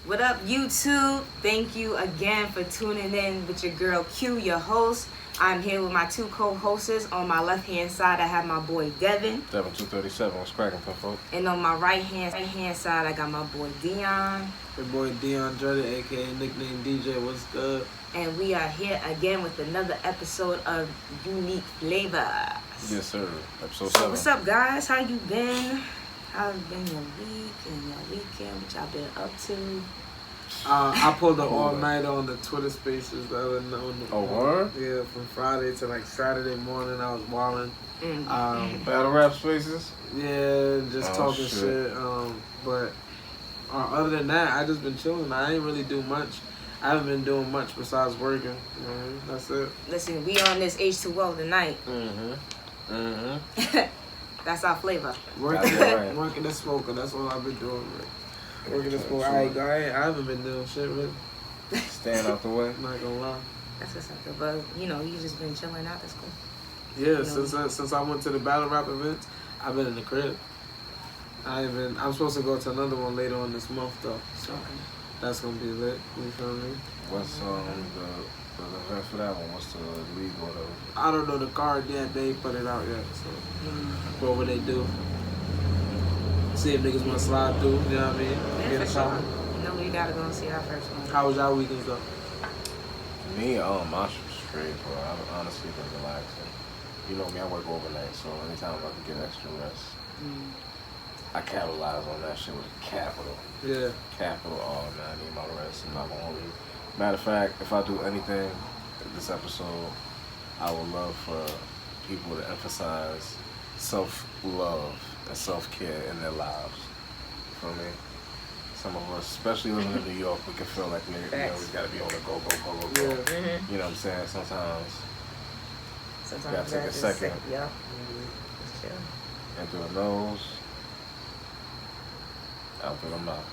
What up, YouTube? Thank you again for tuning in with your girl Q, your host. I'm here with my two co-hosts. On my left-hand side, I have my boy Devin. Devin 237, what's cracking, folks? And on my right-hand side, I got my boy Dion. Your boy Dion Jordan, aka nickname DJ. What's good? And we are here again with another episode of Unique Flavorz. Yes, sir. Episode 7. So what's up, guys? How you been? How's been your week and your weekend? What y'all been up to? I pulled an all-nighter on the Twitter Spaces the other night. Oh, word? Yeah, from Friday to like Saturday morning. I was wilding. Battle rap spaces? Yeah, just talking shit. shit. But other than that, I just been chilling. I ain't really do much. I haven't been doing much besides working. You know what I mean? That's it. Listen, we on this H2O tonight. That's our flavor. Working, right. working and smoking. That's all I've been doing. Right? Working and smoking. I haven't been doing shit really. Staying out the way? I'm not gonna lie. That's what's up, but you just been chilling out. That's cool. Yeah, since I went to the battle rap events, I've been in the crib. I'm supposed to go to another one later on this month though. So that's gonna be lit. You feel me? What's the event for that one? What's the league or whatever? I don't know the card yet. They ain't put it out yet. So what would they do? See if niggas wanna slide through. You know what I mean? Yeah, for sure. We gotta go and see our first one. How was y'all weekends though? Me, my straight, bro. I've honestly been relaxing. You know me, I work overnight, so anytime I can get extra rest, I capitalize on that shit with a capital. Yeah. Capital. Oh, man, I need my rest. I'm not gonna hold you. Matter of fact, if I do anything this episode, I would love for people to emphasize self-love and self-care in their lives. You feel me? Some of us, especially living in New York, we can feel like we gotta be on the go. Yeah. You know what I'm saying? Sometimes you Sometimes gotta take a second. Yeah. Just chill. In through the nose, out through the mouth.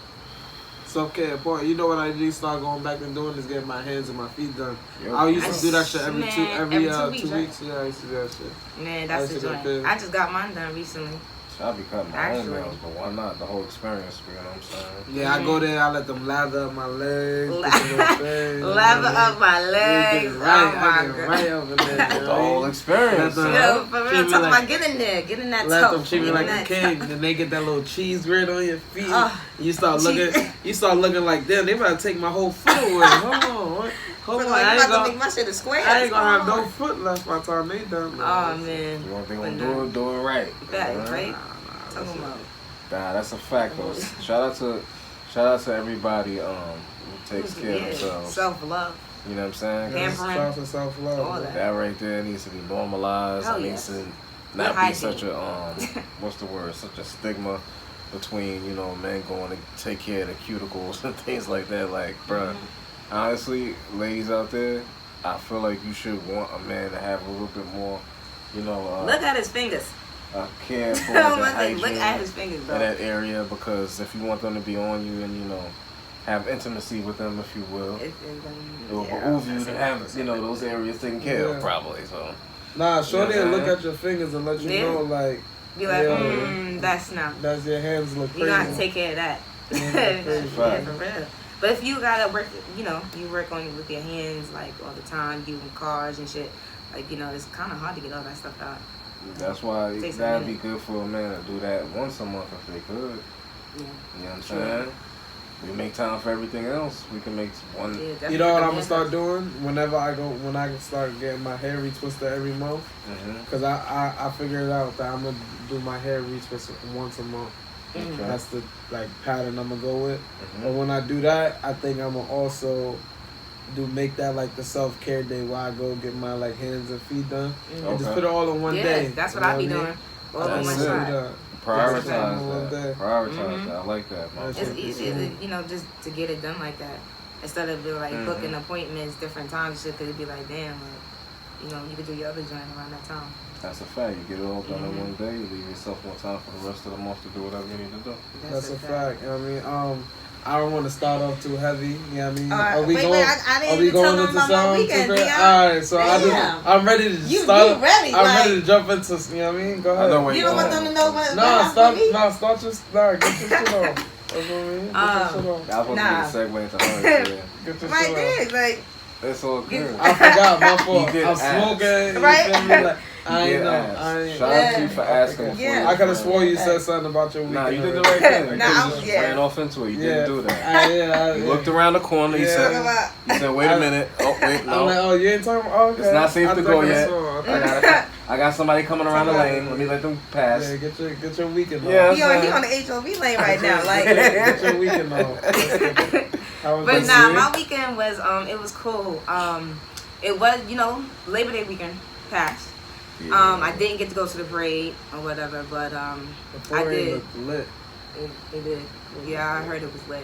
Self-care important. You know what I need to start going back and doing is getting my hands and my feet done. Yo, I used to do that shit every every 2 weeks. Yeah, I used to do that shit. Man, that's the joint. I just got mine done recently. I'll be cutting my own nails, but why not? The whole experience, you know what I'm saying? Yeah, I go there, I let them lather up my legs. Lather up my legs. Right, oh my God. Right over there. The whole experience. Yo, for real, talk about getting there, getting that let toe. them treat me like a king. Then they get that little cheese grit on your feet. You start looking like them. They about to take my whole foot away. Hold on. I ain't gonna make my shit a square. I ain't gonna have no foot left by the time they done. Oh man. You want to do it right. Right? Talking about. Nah, that's a fact though. Shout out to everybody who takes care of themselves. Self-love. You know what I'm saying? Pampering. Self-love. All that right there needs to be normalized. Hell It needs to not be such a what's the word? Such a stigma between men going to take care of the cuticles and things like that. Like, bruh, honestly, ladies out there, I feel like you should want a man to have a little bit more, look at his fingers. Care for the hygiene look at his fingers, bro. in that area, because if you want them to be on you and have intimacy with them, if you will, it will behoove you to have those areas taken care of, probably. So nah, they'll look at your fingers and let you know, like, be like, that's your hands look crazy. You gotta take care of that. Yeah, for real. But if you gotta work, you work on with your hands like all the time, you in cars and shit. Like, it's kind of hard to get all that stuff out. That's why that'd be good for a man to do that once a month if they could. Yeah. You know what I'm saying? We make time for everything else. We can make one. Yeah, you know what I'm gonna start doing when I can start getting my hair retwisted every month. Cause I figured out that I'm gonna do my hair retwisted once a month. Okay. That's the pattern I'm gonna go with. But when I do that, I think I'm gonna also make that like the self-care day where I go get my hands and feet done and just put it all in one day. That's what I be doing. All in one shot. Prioritize that. Prioritize that. I like that. It's easy to just to get it done like that instead of booking appointments different times. Shit, 'cause it'd be like, damn, you could do your other joint around that time. That's a fact. You get it all done in one day. You leave yourself more time for the rest of the month to do whatever you need to do. That's a fact. You know what I mean? I don't want to start off too heavy. You know what I mean? Are we going into some weekend? Alright, so I'm ready to start. Ready? I'm ready to jump into. You know what I mean? Go ahead. You don't want them to know what? Start get your shit off. That's what I mean. Get I was supposed to be the segue into her. your Right shit there, off. like. It's all good. I forgot my fault. He did I'm ask. smoking. Right? You feel me? Like, I He ain't did know. ask. I ain't. Shout out to you for asking. Yeah. before I could have you swore you said something about your weekend. Nah, you did the already. right thing. Nah, You I'm- just yeah. ran off into it. You Yeah. didn't do that. You looked around the corner. You Yeah. said, wait a minute. Oh, wait, I'm no. like, oh, you ain't talking about? Oh, okay. It's not safe I to think go I yet. saw. Okay. I got somebody coming around the lane. Let me let them pass. Yeah, get your weekend off. Yeah. He on the HOV lane right now, like. Get your weekend off. How was But it? nah, my weekend was it was cool. It was Labor Day weekend passed. Yeah. I didn't get to go to the parade or whatever, but The I parade did. looked lit. It did. Yeah, I heard it was lit.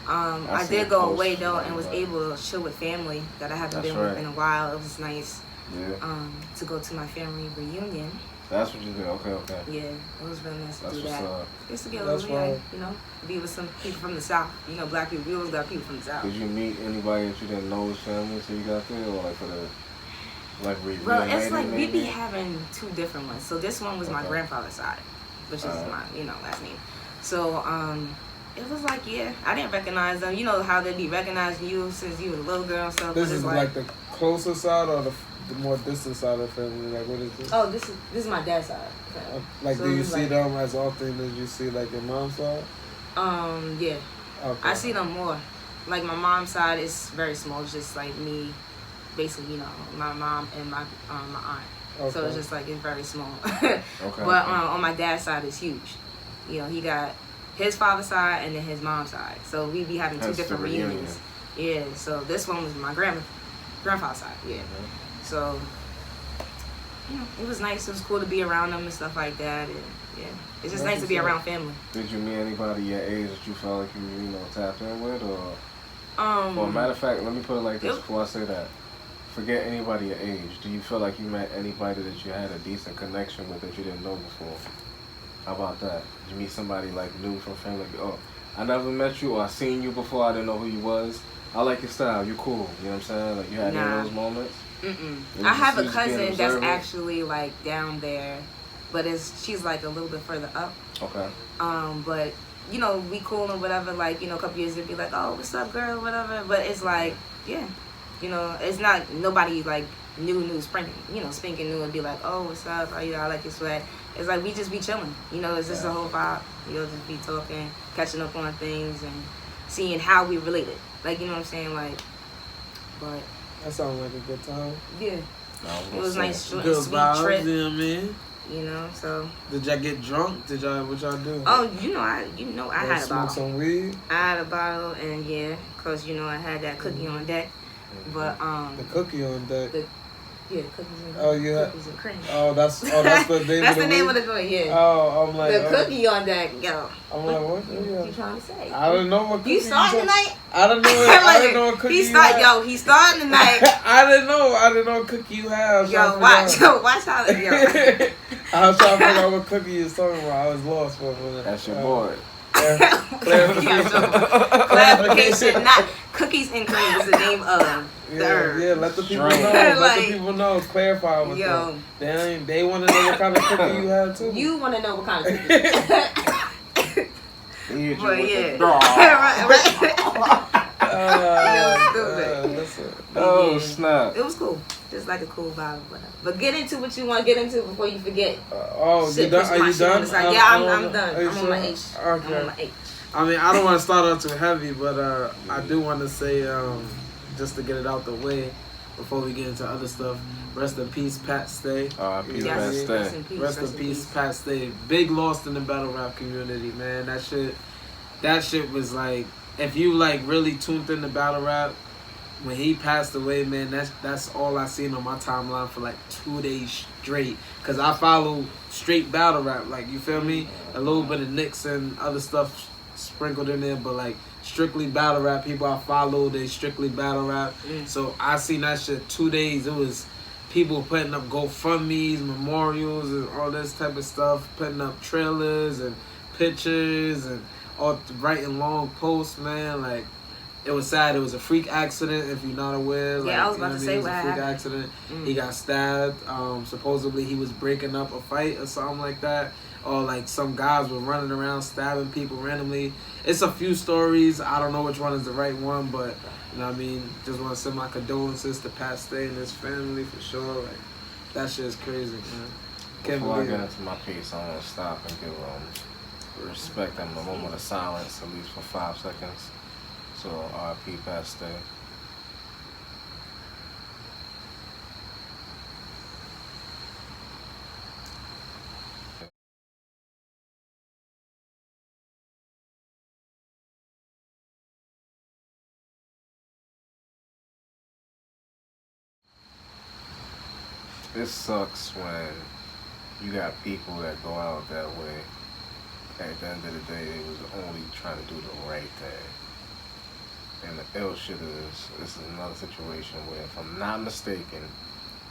I seen did go posts away though about and was that. able to chill with family that I haven't That's been with right. in a while. It was nice Yeah. to go to my family reunion. That's what you did. Okay. Yeah, it was really nice to That's do what's that. up. Just to get a That's little, right. be with some people from the South. Black people. We always got people from the South. Did you meet anybody that you didn't know was family until you got there, or like for the Well, it's like we maybe? be having two different ones. So this one was my Okay. grandfather's side, which is my last name. So it was like I didn't recognize them. You know how they be recognizing you since you was a little girl and stuff. This but it's is like the closer side or the more distant side of the family. Like, what is this? oh, this is my dad's side. Like, So do you it's see like- them as often as you see like your mom's side? Yeah, Okay. I see them more. Like my mom's side is very small. It's just like me, basically. My mom and my aunt. Okay. So it's just like it's very small. Okay. But on my dad's side, it's huge. He got his father's side and then his mom's side. So we be having two That's the different reunion. reunions. Yeah. So this one was my grandfather's side. Yeah. So it was nice. It was cool to be around them and stuff like that. And it's just nice to be around family. Did you meet anybody your age that you felt like you tapped in with, or? Well, matter of fact, let me put it like this before I say that. Forget anybody your age. Do you feel like you met anybody that you had a decent connection with that you didn't know before? How about that? Did you meet somebody like new from family? Like, oh, I never met you, or I seen you before. I didn't know who you was. I like your style. You cool. You know what I'm saying? Like, you had any of those moments? I have a just being cousin that's observant? actually like down there, but she's like a little bit further up. Okay. But we cool and whatever. Like a couple years it'd be like, oh, what's up, girl, whatever. But it's like, it's not nobody like new spanking new and be like, oh, what's up? I like your sweat. It's like we just be chilling. It's just a whole vibe. Just be talking, catching up on things, and seeing how we related. Like, you know what I'm saying? Like, but That sounds like a good time. yeah, it was nice, short Good and sweet vibes, trip. you know what I mean? So. Did y'all get drunk? What y'all do? Oh, I had a smoke bottle. some weed? I had a bottle, and cause I had that cookie on deck. But The cookie on deck. cookies and cookies and cream. That's the name That's of the the name weed? of the joint, yeah. Oh, I'm like, The cookie on deck, yo. I'm like, what? What you trying to say? I don't know what cookie You starting tonight? I don't know. I didn't know what cookie He you had. He's starting tonight. I didn't know what cookie you have. Watch how yo. I was trying to figure out what cookie you was talking about. I was lost for a minute. That's your boy. Clarification, not cookies and cream is the name of the herb. Yeah, let the people Strange. know. Let Like, the people know. Clarify with yo. them. They want to know what kind of cookie you had too. You want to know what kind of cookie? But yeah. Listen. Oh, Yeah. snap. It was cool. Just like a cool vibe or whatever. But get into what you want to get into before you forget. You Shit, done? push Are my you shit on done? the side. Yeah, I'm done. Are you I'm on my sure? H. Okay. I'm on my H. I mean, I don't want to start out too heavy, but I do want to say, just to get it out the way, before we get into other stuff, rest in peace, Pat Stay. Peace, Yeah. Pat Stay. Rest in peace. Rest in peace, Pat Stay. Big loss in the battle rap community, man. That shit was like, if you like really tuned in to battle rap, when he passed away, man, that's all I seen on my timeline for like 2 days straight. Cause I follow straight battle rap, like, you feel me? A little bit of Knicks and other stuff sprinkled in there, but like strictly battle rap. People I follow, they strictly battle rap. So I seen that shit 2 days. It was people putting up GoFundMe's, memorials, and all this type of stuff, putting up trailers and pictures and all writing long posts, man. Like, it was sad. It was a freak accident, if you're not aware. Yeah, I was about to say it was what a freak happened. accident. He got stabbed. Supposedly he was breaking up a fight or something like that. or like some guys were running around stabbing people randomly. It's a few stories. I don't know which one is the right one, but you know what I mean. Just want to send my condolences to Pat Stay and his family for sure. Like that shit is crazy, man. Before I get into my piece, I want to stop and give respect them a moment of silence, at least for 5 seconds. So R.I.P. Pat Stay. It sucks when you got people that go out that way. At the end of the day, they was only trying to do the right thing. And the ill shit is, this is another situation where, if I'm not mistaken,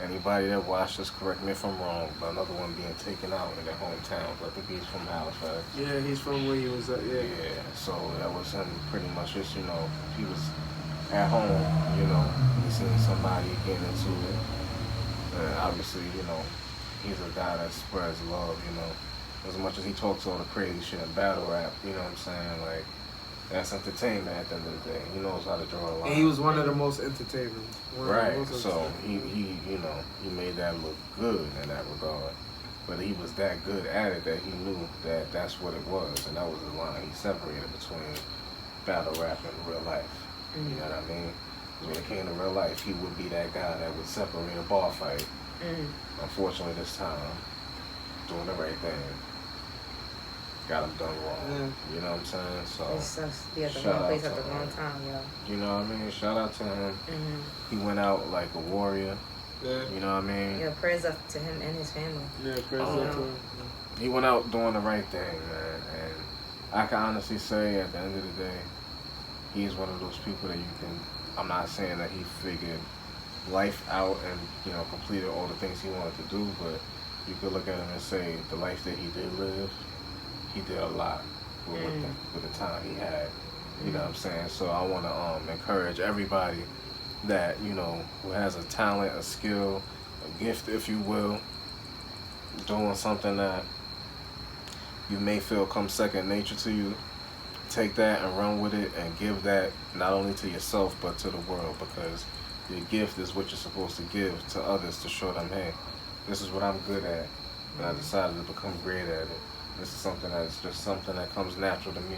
anybody that watched this, correct me if I'm wrong, but another one being taken out in their hometown. I think he's from Halifax. Yeah, he's from where he was at, yeah. Yeah, so that was him pretty much just, you know, he was at home, you know, he seen somebody getting into it. And obviously, you know, he's a guy that spreads love, you know. As much as he talks all the crazy shit in battle rap, you know what I'm saying? Like, that's entertainment at the end of the day. He knows how to draw a line. And he was one of the most entertaining. Right, so he, you know, he made that look good in that regard. But he was that good at it that he knew that that's what it was. And that was the line he separated between battle rap and real life. You know what I mean? Because when it came to real life, he would be that guy that would separate a bar fight. Unfortunately, this time, doing the right thing got him done wrong. Yeah. You know what I'm saying? So it sucks to be at the wrong place at the wrong time, yo. You know what I mean? Shout out to him. He went out like a warrior. Yeah. You know what I mean? Yeah, prayers up to him and his family. Yeah, prayers up to him. He went out doing the right thing, man. And I can honestly say, at the end of the day, he's one of those people that you can, I'm not saying that he figured life out and, you know, completed all the things he wanted to do, but you could look at him and say the life that he did live, he did a lot with the time he had. You know what I'm saying? So I want to encourage everybody that, you know, who has a talent, a skill, a gift, if you will, doing something that you may feel comes second nature to you, take that and run with it and give that not only to yourself but to the world, because your gift is what you're supposed to give to others to show them, hey, this is what I'm good at, and I decided to become great at it. This is something that's just something that comes natural to me.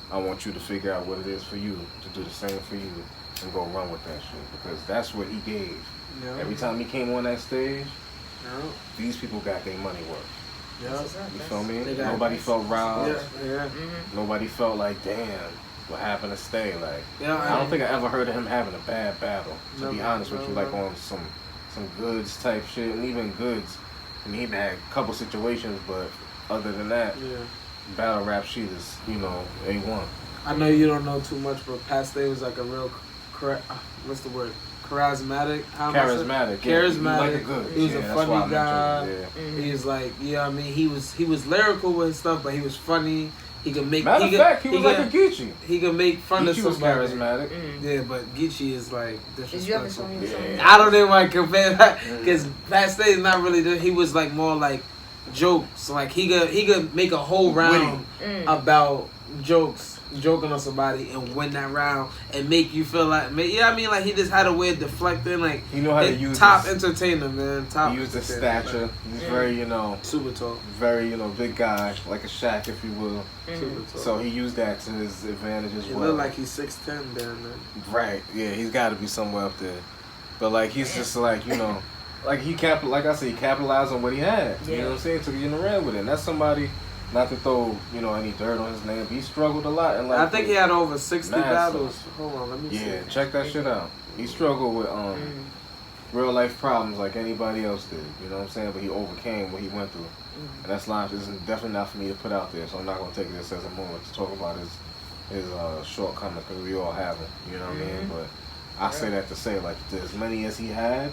I want you to figure out what it is for you, to do the same for you, and go run with that shit, because that's what he gave. Yeah. Every time he came on that stage, these people got their money worth. Yeah. You feel me? Nobody felt robbed. Yeah. Nobody felt like, damn, what happened to Stay? Like, Yeah, I don't think I ever heard of him having a bad battle, to be Never, honest with you, like never. on some goods type shit, and even goods. I mean, he had a couple situations, but other than that, battle rap shit is, you know, A1. I know you don't know too much, but Pat Stay was like a real, what's the word? Charismatic. Charismatic. Yeah. Charismatic. Like a good. He was a funny guy. Yeah. He was like, yeah, I mean, he was lyrical with his stuff, but he was funny. He could make. Matter of fact, he was like a Geechee. He could make fun of Geechee was somebody. charismatic. Yeah, but Geechee is like Did you ever show disrespectful. me something? I don't even want to compare that because Pat Stay is not really. He was like more like jokes. Like he could make a whole round about jokes. Joking on somebody and win that round and make you feel like, I mean, like he just had a way of deflecting, like you know how to use top entertainer, man. Top. He used his stature. Man. He's very, you know, super tall, very, you know, big guy, like a Shaq, if you will. Super tall. So he used that to his advantage as well. He look like he's 6'10", down there. Right. Yeah, he's got to be somewhere up there. But like he's just like, you know, like like I said, he capitalized on what he had. You know what I'm saying? Took it in the red with it. And that's somebody. Not to throw, you know, any dirt on his name, but he struggled a lot. And like, I think he had over 60 battles. Hold on, let me see. Yeah, check that shit out. He struggled with real life problems like anybody else did. You know what I'm saying? But he overcame what he went through. And that's life. This is definitely not for me to put out there. So I'm not gonna take this as a moment to talk about his shortcomings, because we all have them. You know what I mean? But I say that to say, like, as many as he had,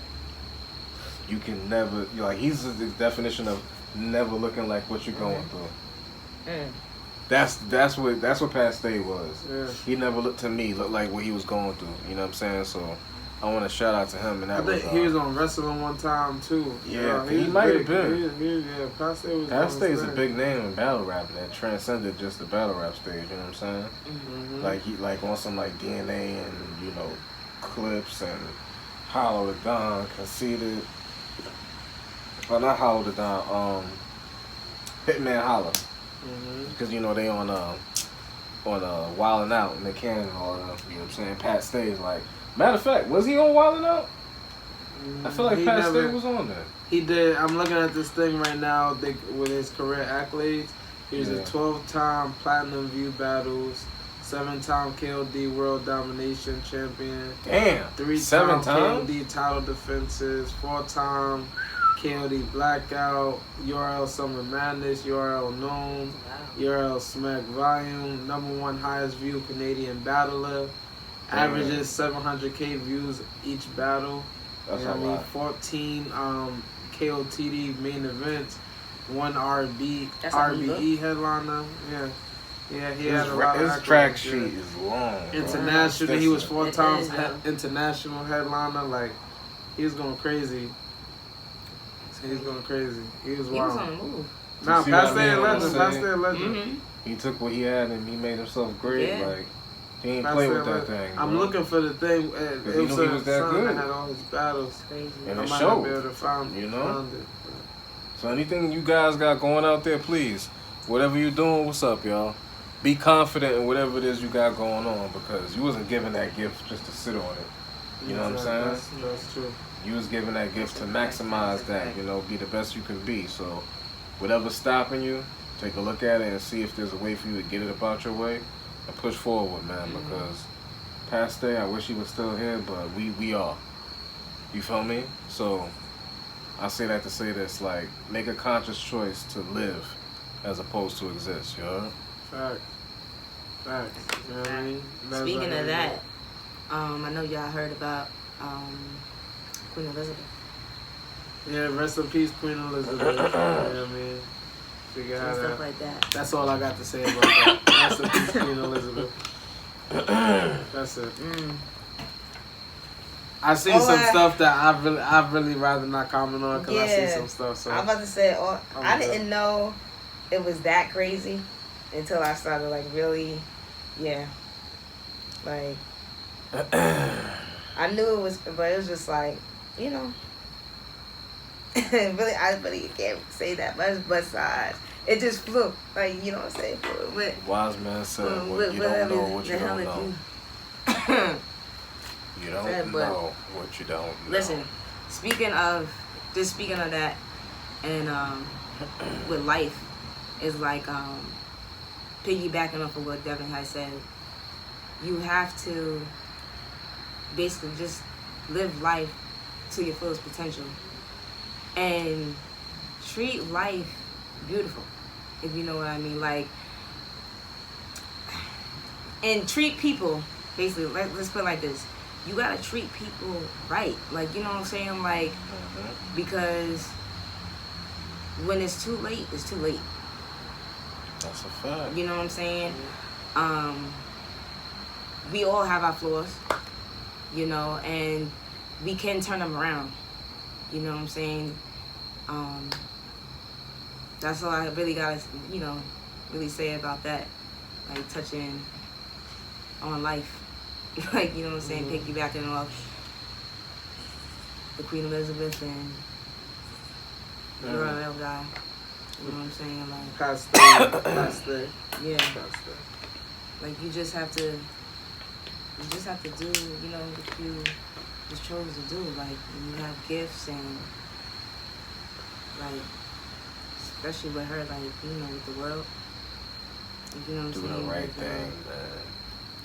you can never. Like, he's the definition of never looking like what you're going through. That's what Pat Stay was. Yeah. He never looked like what he was going through. You know what I'm saying? So I I want to shout out to him, and I that think was. he was on wrestling one time too. Yeah, he he was might big. have been. Yeah, Paste was. Paste is a big name in battle rap that transcended just the battle rap stage. You know what I'm saying? Mm-hmm. Like he like on some like DNA and Clips and Hollow the Don, Conceited. Oh, not Hollow the Don. Hitman Holla. Because they on Wildin' Out and they can all that. You know what I'm saying? Pat Stay's like. Matter of fact, was he on Wildin' Out? I feel like Pat Stay was on there. He did. I'm looking at this thing right now with his career accolades. He was a 12-time Platinum View Battles, 7-time KOD World Domination Champion. Damn. 3-time KOD title defenses, 4-time KOD Blackout, URL Summer Madness, URL Known, URL Smack Volume, #1 highest view Canadian battler, averages 700K views each battle. That's a lot. 14 KOTD main events, 1 RBE headliner. Yeah, he had a lot of his track sheet is long. International, he was 4 times international headliner. Like, he was going crazy. He was going crazy. He was wild. He was on the move. Nah, Paste a legend. He took what he had and he made himself great. Yeah. Like, he ain't play with that thing. I'm looking for the thing. It was he was that good. That had all his battles. Crazy. And I it might showed. not be able to find it. So anything you guys got going out there, please, whatever you're doing, what's up, y'all? Be confident in whatever it is you got going on, because you wasn't given that gift just to sit on it. You know what I'm saying? That's true. You was given that gift to maximize that, be the best you can be. So whatever's stopping you, take a look at it and see if there's a way for you to get it about your way and push forward, man, because Paste, I wish he was still here, but we are. You feel me? So I say that to say this, like, make a conscious choice to live as opposed to exist, you know? Facts. You know what I mean? Speaking of that, I know y'all heard about Queen Elizabeth. Yeah, rest in peace, Queen Elizabeth. You know what I mean? Figure out Stuff like that. That's all I got to say about that. Rest in peace, Queen Elizabeth. That's it. I seen some stuff that I really rather not comment on because I see some stuff. So I'm about to say, I didn't know it was that crazy until I started really, like I knew it was, but it was just like, really, I really can't say that much, but size. It just flew, like, you know what I'm saying? Wise man said, you don't know what you don't know. You don't know what you don't know. Listen, speaking of that, and with life, is like piggybacking off of what Devin has said. You have to basically just live life to your fullest potential and treat life beautiful, if you know what I mean. Like, and treat people, basically, let's put it like this. You gotta treat people right. Like, you know what I'm saying? Like, because when it's too late, it's too late. That's a fact. You know what I'm saying? We all have our flaws, and we can turn them around. You know what I'm saying? That's all I really gotta, really say about that. Like, touching on life. Like, you know what I'm saying? Piggybacking off the Queen Elizabeth and the royal guy. You know what I'm saying? Like, Paste. Yeah. Like, you just have to do, what you just chose to do. Like, when you have gifts and, like, especially with her, like, with the world. You know what I'm saying? Do the right thing, man.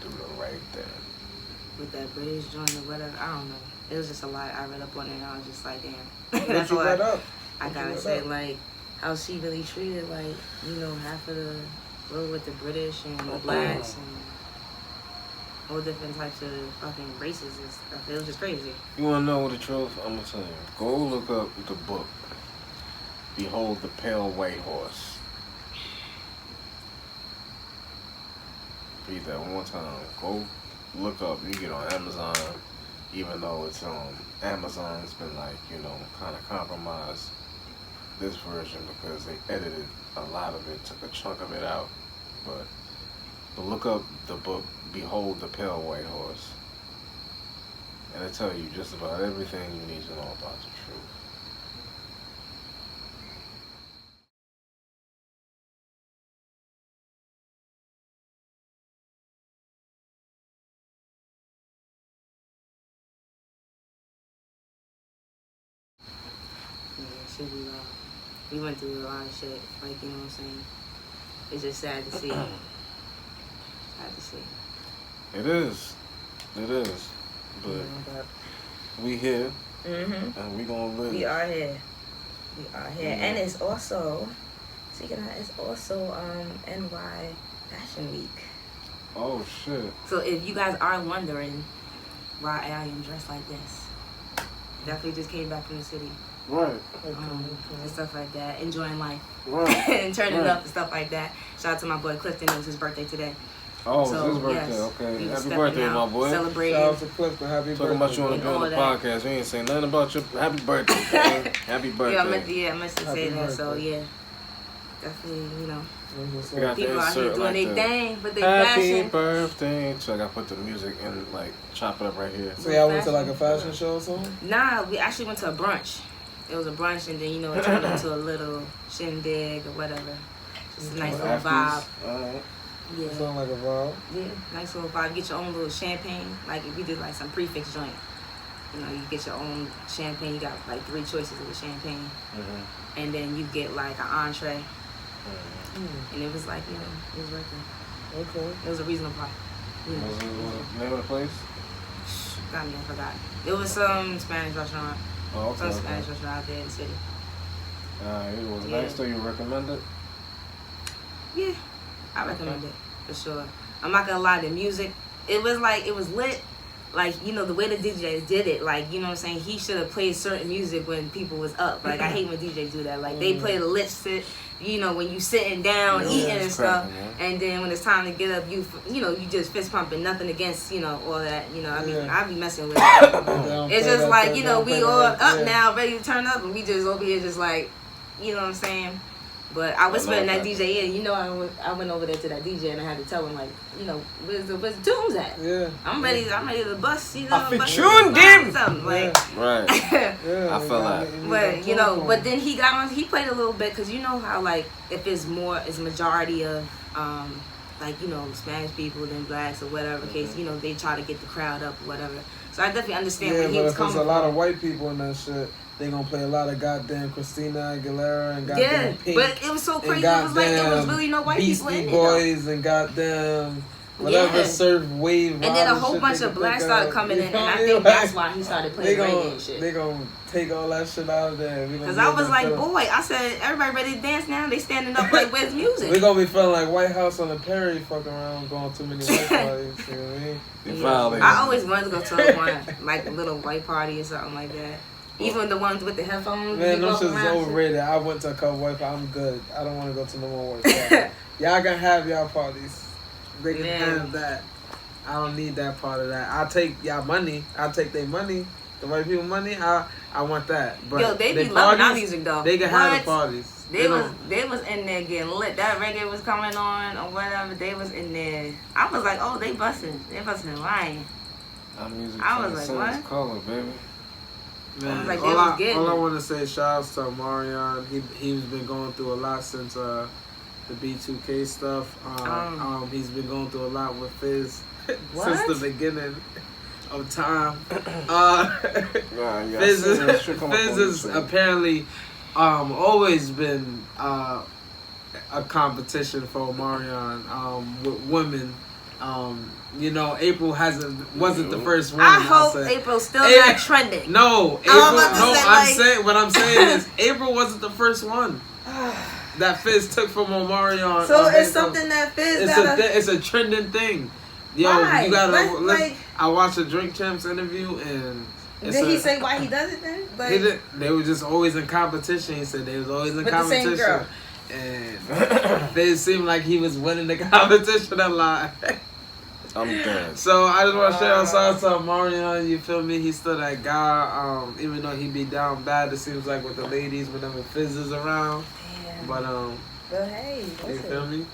Do the right thing. With that British joint or whatever, I don't know. It was just a lot. I read up on it and I was just like, damn. That's what I gotta say, like, how she really treated, like, half of the world with the British and the blacks and all different types of fucking races and stuff. It was just crazy. You wanna know the truth? I'm gonna tell you. Go look up the book. Behold the Pale White Horse. Read that one more time. Go look up. You get on Amazon. even though it's on Amazon's been like, kind of compromised this version because they edited a lot of it, took a chunk of it out. But look up the book, Behold the Pale White Horse. And it tell you just about everything you need to know about the truth. Yeah, shit, we went through a lot of shit. Like, you know what I'm saying? It's just sad to see. Sad to see. It is. It is. But we here. Mm-hmm. And we gonna live. We are here. We are here. Mm-hmm. And it's also, speaking of that, it's also NY Fashion Week. Oh, shit. So if you guys are wondering why I am dressed like this, definitely just came back from the city. Right. And stuff like that. Enjoying life. Right. And turning Right. up and stuff like that. Shout out to my boy Clifton. It was his birthday today. Oh, So, it's his birthday. yes, Okay. we was Happy stepping birthday, out, my boy. Celebrating. Shout out to Clifton. Happy birthday. Talking about you want to And be on all the that. podcast. You ain't saying nothing about your happy birthday, man. Happy birthday. I meant to say Happy that. So birthday. yeah, definitely, What's We got up? the people out here insert doing like their the thing, but they Happy fashion. birthday. So I got to put the music in, like, chop it up right here. So y'all went to like a fashion show or something? Nah, we actually went to a brunch. It was a brunch, and then it turned into a little shindig or whatever. Just a nice little vibe. Alright. Yeah, Sound like a vibe. yeah, nice little vibe. Get your own little champagne. Like if we did like some prefix joint, you get your own champagne. You got like 3 choices of the champagne, Mm-hmm. and then you get like an entree, Mm-hmm. and it was like it was worth it. Okay. It was a reasonable price. What was the name of the place? Got me, I forgot. It was some Spanish restaurant. Oh, Some okay. Spanish restaurant out there in the city. It was Yeah. nice, so you recommend it? Yeah, I recommend it for sure. I'm not gonna lie, the music, it was lit. Like, the way the DJs did it, like, you know what I'm saying? He should have played certain music when people was up. Like, I hate when DJs do that. Like, they play the lit shit, when you sitting down, eating and it's stuff. cracking, man. And then when it's time to get up, you just fist pumping, nothing against, all that. I be messing with it. It's just like, we all up now, ready to turn up, and we just over here just like, you know what I'm saying? But I whispered in that DJ ear, I went over there to that DJ and I had to tell him, like, where's the tunes at? Yeah. I'm ready to bust, I bust tuned him! something, like. Right. Yeah, I feel that. But then he played a little bit, because you know how, like, if it's majority of, Spanish people than blacks or whatever case, they try to get the crowd up or whatever. So I definitely understand where he was coming from. There's a lot of white people in that shit, they gonna play a lot of goddamn Christina Aguilera and goddamn Pink. But it was so crazy. It was like there was really no white people in it. Boys and goddamn whatever surf wave. And then a whole bunch of blacks started coming in, and I think that's why he started playing reggae and shit. They gonna take all that shit out of there. Because I was like, boy, I said, everybody ready to dance now? They standing up like, where's music? We gonna be feeling like White House on the Perry fucking around going too many white parties. You know what I mean? I always wanted to go to a little white party or something like that. Even the ones with the headphones. Man, those shit is overrated. I went to a couple white parties. I'm good. I don't want to go to no more white parties. Y'all can have y'all parties. They can have that. I don't need that part of that. I'll take y'all money. I'll take their money. The white people money. I want that. But they be loving our music though. They can have the parties. They was in there getting lit. That reggae was coming on or whatever. They was in there. I was like, oh, they busting lying. Our music I was like, what? Color, baby. Man, like, all I want to say, shout outs to Marion. He's been going through a lot since the B2K stuff. He's been going through a lot with Fizz since the beginning of time. Fizz has apparently apparently always been a competition for Marion with women. April wasn't the first one. I hope April's still not trending. No, April. I'm saying is April wasn't the first one that Fizz took from Omarion. So it's something that Fizz. It's a trending thing. Yo, why? You gotta. I watched a Drink Champs interview and. Did he say why he does it then? They were just always in competition. He said they was always in competition. The same girl. And Fizz seemed like he was winning the competition a lot. I'm dead. So I just want to shout out to Marion. You feel me? He's still that guy. Even though he be down bad, it seems like with the ladies whenever Fizz is around. Damn. But hey, you feel me?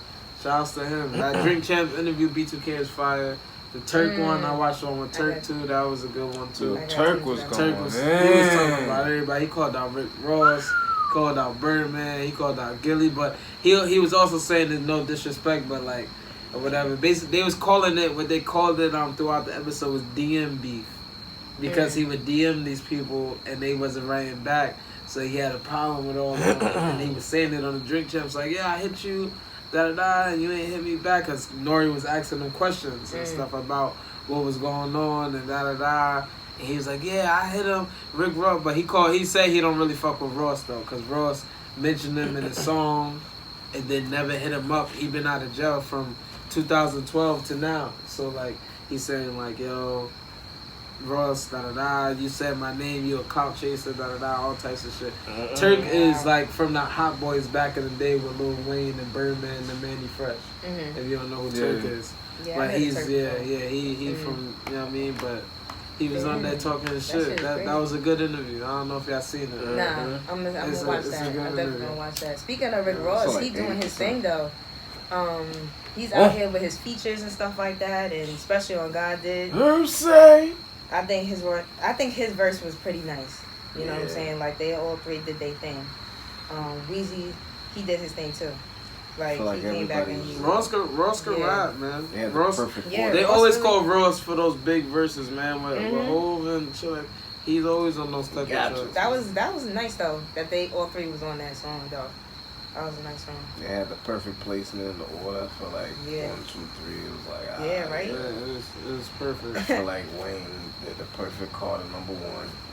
Shouts to him. That Drink Champs interview B2K is fire. The Turk one, I watched one with Turk too. That was a good one too. Dude, Turk was going. He was talking about everybody. He called out Rick Ross. Called out Birdman. He called out Gilly. But he was also saying there's no disrespect, but like. Or whatever. Basically, they was calling it what they called it throughout the episode was DM beef, because he would DM these people and they wasn't writing back, so he had a problem with all of them. And he was saying it on the Drink Champs like, yeah, I hit you, and you ain't hit me back, because Nori was asking them questions and stuff about what was going on and and he was like, yeah, I hit him, Rick Ross, but he said he don't really fuck with Ross though, because Ross mentioned him in his song and then never hit him up. He been out of jail from 2012 to now, so like he's saying like, yo, Ross, you said my name, you a cop chaser, all types of shit. Turk is like from the Hot Boys back in the day with Lil Wayne and Birdman and Manny Fresh. If you don't know who Turk is, but he's he from, you know what I mean, but he was on there talking his shit. That was a good interview. I don't know if y'all seen it. Nah, I'm gonna watch that. I'm definitely gonna watch that. Speaking of Rick Ross, he doing his thing though. He's out here with his features and stuff like that, and especially on God Did. I think his verse was pretty nice. You know what I'm saying? Like they all three did their thing. Weezy, he did his thing too. Like he came back and Ross could rap, man. Yeah, Ross, they Ross always really call Ross for those big verses, man. With Hov and shit. Like, he's always on those type of shit. That was nice though. That they all three was on that song though. That was a nice song. They had the perfect placement in the order for like 1, 2, 3. It was like right. Yeah, it was perfect. For like Wayne did the perfect call to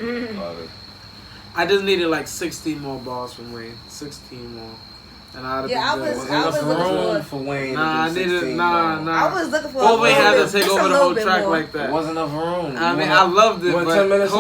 #1. I just needed like 16 more balls from Wayne. 16 more. And I'd have been good. I was looking for Wayne. I needed I was looking for. Hov ain't had to take over the whole track like that. There wasn't enough room. I mean, I loved it, but 10 minutes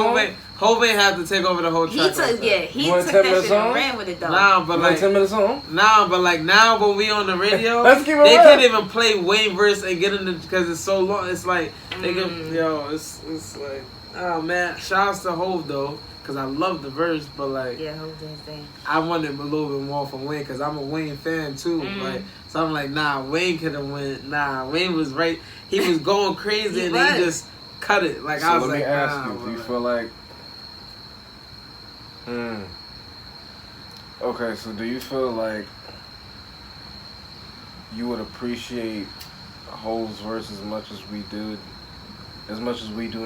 Hov ain't had to take over the whole track. He took that shit and ran with it though. Nah, but like 10 minutes on. Nah, but like now when we on the radio, Let's keep it they real. can't even play Wayne verse and get in the, because it's so long. It's like they can, it's like, oh man, shouts to Hov though. Cause I love the verse, but like, Hov did his thing. I wanted a little bit more from Wayne, cause I'm a Wayne fan too. Like, so I'm like, nah, Wayne could have went. Nah, Wayne was right. He was going crazy, and he just cut it. Like, so I was let like, me ask you, do you feel like? Okay, so do you feel like you would appreciate Hov's verse as much as we do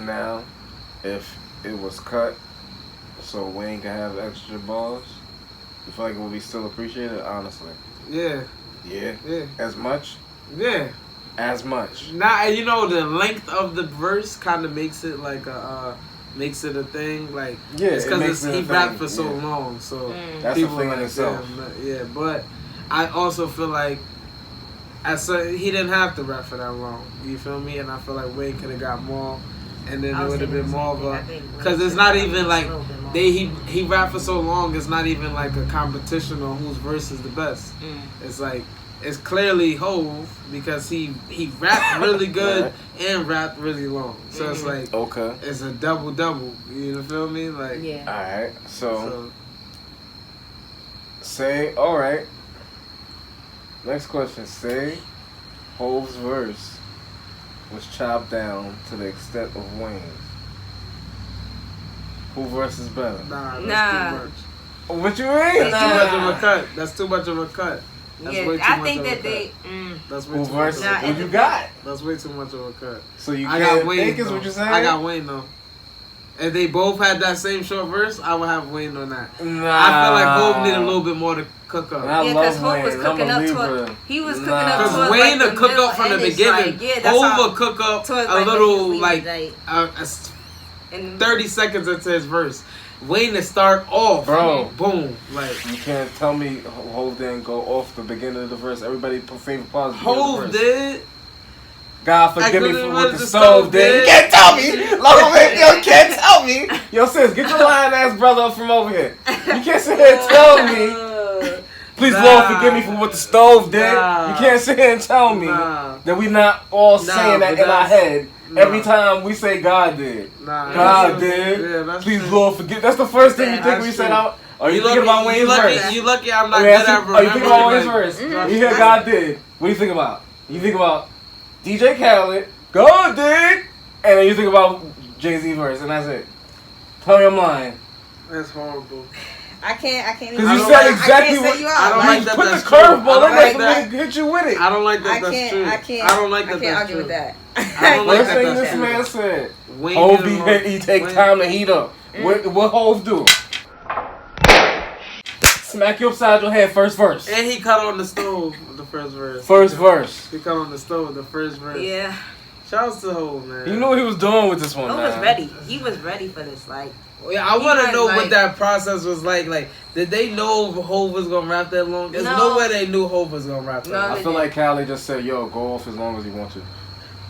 now, if it was cut? So Wayne can have extra bars? You feel like it would be still appreciated, honestly? Yeah. Yeah? Yeah. As much? Yeah. As much? Nah, you know, the length of the verse kind of makes it like makes it a thing. Like, yeah, it's because he rapped for so long, so that's people a thing like in itself. Yeah, but I also feel like he didn't have to rap for that long. You feel me? And I feel like Wayne could have got more. And then it would have been more of a, because it's not even like he rapped for so long. It's not even like a competition on whose verse is the best. It's like it's clearly Hov, because he rapped really good and rapped really long. So it's like it's a double. You feel me? Like all right. So say all right. Next question. Say Hov's verse was chopped down to the extent of Wayne's. Who verse is better? Nah, that's too much. What you mean? That's too much of a cut. That's too much of a cut. That's way too I much think of a that cut. they. That's way Who too verse? much. Who you got? That's way too much of a cut. So you I can't got Wayne, think is though. what you're saying? I got Wayne though. If they both had that same short verse, I would have Wayne on that. Nah. I feel like Hov need a little bit more to cook up. I because love Hov was Wayne. cooking I'm a up Libra. to He was cooking up Because towards Wayne like to cook up from the beginning. Hov will cook up a little like 30 seconds into his verse. Wayne to start off, bro. Boom, like you can't tell me Hov didn't go off the beginning of the verse. Everybody favorite part. Hov did. God forgive me for what the stove did. You can't tell me. You can't tell me. Yo, sis, get your lying ass brother up from over here. You can't sit here and tell me. Please, Lord, forgive me for what the stove did. Nah. You can't sit here and tell me that we not all saying that in our head every time we say God did. Nah, God did. Yeah, Please, true. Lord, forgive. That's the first thing you think we said out. Are you thinking about Wayne's verse? You lucky I'm not good at remembering. Are you thinking about Wayne's verse? You hear God did. What do you think about? You think about DJ Khaled, God did, and then you think about Jay-Z verse, and that's it. Tell me I'm lying. That's horrible. I can't even. Because you said exactly what. I don't like that. Put That's the curveball in like there for me to hit you with it. I don't like that. That's true. I don't like that. I can't argue with that. I don't like First that. thing That's this true. man said. Wayne Hov did he take time to heat up. What Hov do? Smack you upside your head. First verse. And he cut on the stove with the first verse. First verse. He cut on the stove with the first verse. Yeah. Shouts to Hov, man. You knew what he was doing with this one. He was ready. He was ready for this. Like. Yeah, I want to know like, what that process was like. Like, did they know Hov was gonna rap that long? There's no way they knew Hov was gonna rap that long. I feel like Khaled just said, "Yo, go off as long as you want to."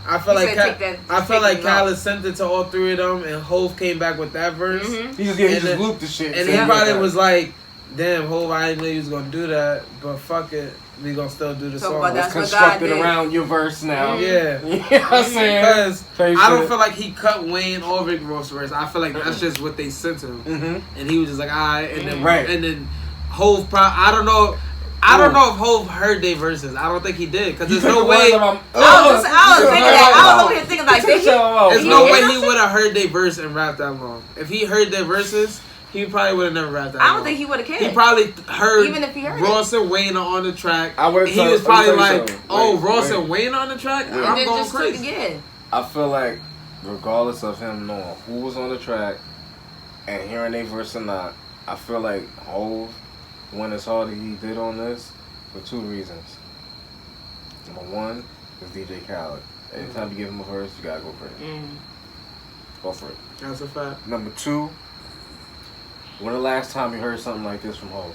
I feel like Khaled Khaled sent it to all three of them, and Hov came back with that verse. He just looped the shit. And he probably was like, "Damn, Hov, I didn't know you was gonna do that, but fuck it, we gonna still do the song." It's constructed around your verse now. Yeah, you know what I'm saying? Because I don't feel like he cut Wayne or Rick Ross verse. I feel like that's just what they sent him, and he was just like, "Alright," and then and then Hov, I don't know if Hov heard their verses. I don't think he did, because there's no way. I was thinking that. I was over here thinking like, there's no way he would have heard their verse and rapped that long. If he heard their verses, he probably would have never rapped that long. I don't think he would have cared. He probably heard, even if he heard Ross and Wayne are on the track. He was probably like, Ross and Wayne on the track? And I'm then going just crazy. took again. I feel like, regardless of him knowing who was on the track and hearing their verse or not, I feel like Hov went as hard as he did on this for two reasons. Number one is DJ Khaled. Anytime you give him a verse, you gotta go for it. Go for it. That's a fact. Number two, when the last time you heard something like this from Hov?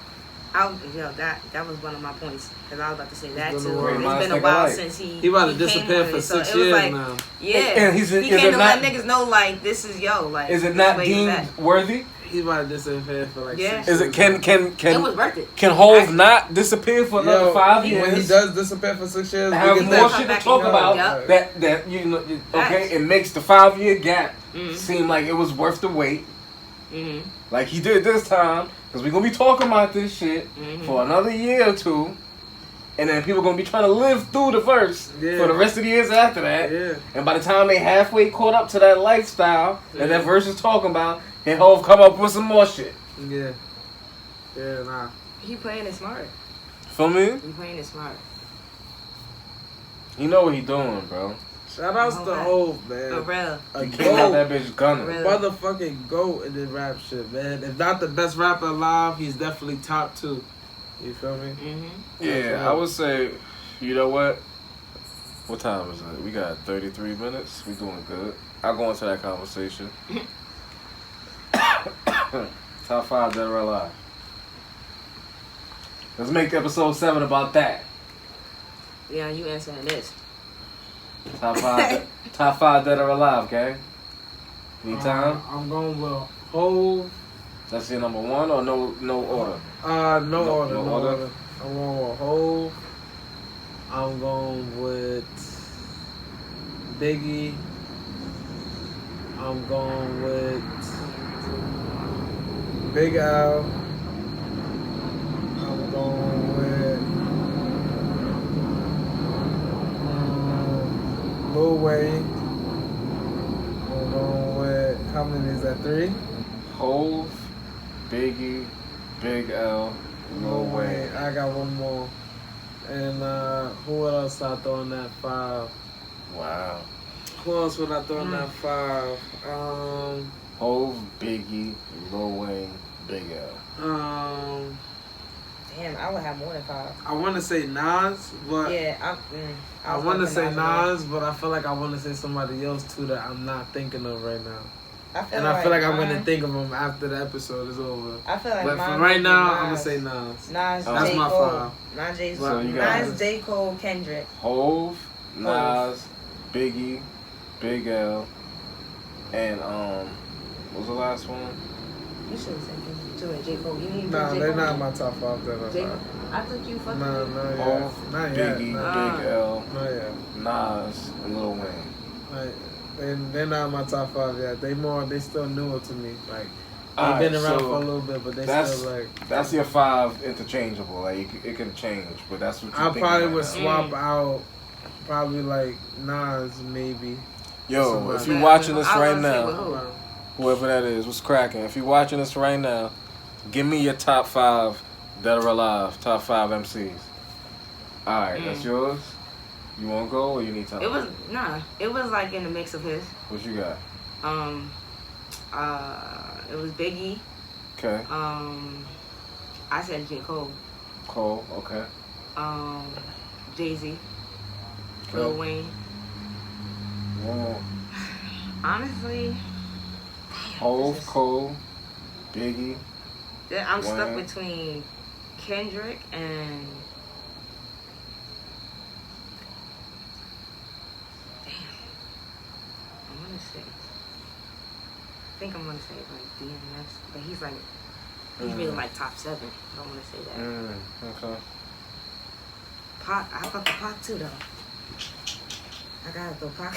That was one of my points, because I was about to say that too. It's been a while since he about to disappear for 6 years like, now. Yeah, and he came to let niggas know like this is like. Is it not deemed worthy? He's about to disappear for like 6 years. Is it can it was worth it. Can Hov not disappear for another 5 years? When he does disappear for 6 years, have more shit to talk about. That you know, okay, it makes the 5-year gap seem like it was worth the wait. Like he did this time, because we're gonna be talking about this shit for another year or two, and then people gonna be trying to live through the verse for the rest of the years after that. Yeah. And by the time they halfway caught up to that lifestyle that verse is talking about, and Hov come up with some more shit. Yeah. Yeah, nah. He playing it smart. Feel me? He playing it smart. You know what he doing, bro. Shout outs to Hov, man. For real. He came out that bitch gunning. Motherfucking GOAT in this rap shit, man. If not the best rapper alive, he's definitely top 2. You feel me? Yeah, I would say, you know what? What time is it? We got 33 minutes. We doing good. I'll go into that conversation. Top 5 dead or alive. Let's make episode 7 about that. Yeah, you answering this. Top 5 dead or alive, gang. Need time? I'm going with Hov. That's your number 1 or no order? No order. I'm going with Hov. I'm going with Biggie. I'm going with Big Al. I'm going with Lil Wayne. I'm going with, how many is that, 3? Hov, Biggie, Big L, Lil Wayne. I got one more. And who else I throw in that 5? Wow. Who else would I throw in that 5? Hov, Biggie, Lil Wayne, Big L. Damn, I would have more than 5. I want to say Nas, but yeah, I want to say Nas, but I feel like I want to say somebody else too that I'm not thinking of right now. I feel like I'm gonna think of them after the episode is over. I feel like, but for right now, I'm gonna say Nas. That's J. my Cole. 5. Nas, J. Cole, Kendrick. Hov, Nas, Biggie, Big L, and what was the last one? You should have said Kendrick too. And J. Cole. You need Nah, J. they're Cole? not my top 5. J. I thought you fucking No, with. no, yeah. Hov, Not yet. Biggie, No, Big L, yeah. Nas, and Lil Wayne. Like, they're not in my top 5 yet. They still newer to me. Like, they've Alright, been around so for a little bit, but they still like. That's your 5 interchangeable. Like it can change, but that's what you I probably would now. swap out probably like Nas maybe. Yo, if you're Yeah, watching this I right was gonna say now, with who? whoever that is, what's cracking? If you're watching this right now, give me your top 5 that are alive, top 5 MCs. All right, that's yours. You want to go or you need time? It was like in the mix of his. What you got? It was Biggie. Okay. I said J. Cole. Cole. Okay. Jay-Z. Okay. Lil Wayne. Whoa. Honestly, Hov, Cole, Biggie. I'm stuck Wayne. between Kendrick and. I think I'm gonna say like DMX, but he's really like top 7. I don't want to say that. Okay. Pac, I fuck with Pac too though. I gotta go Pac.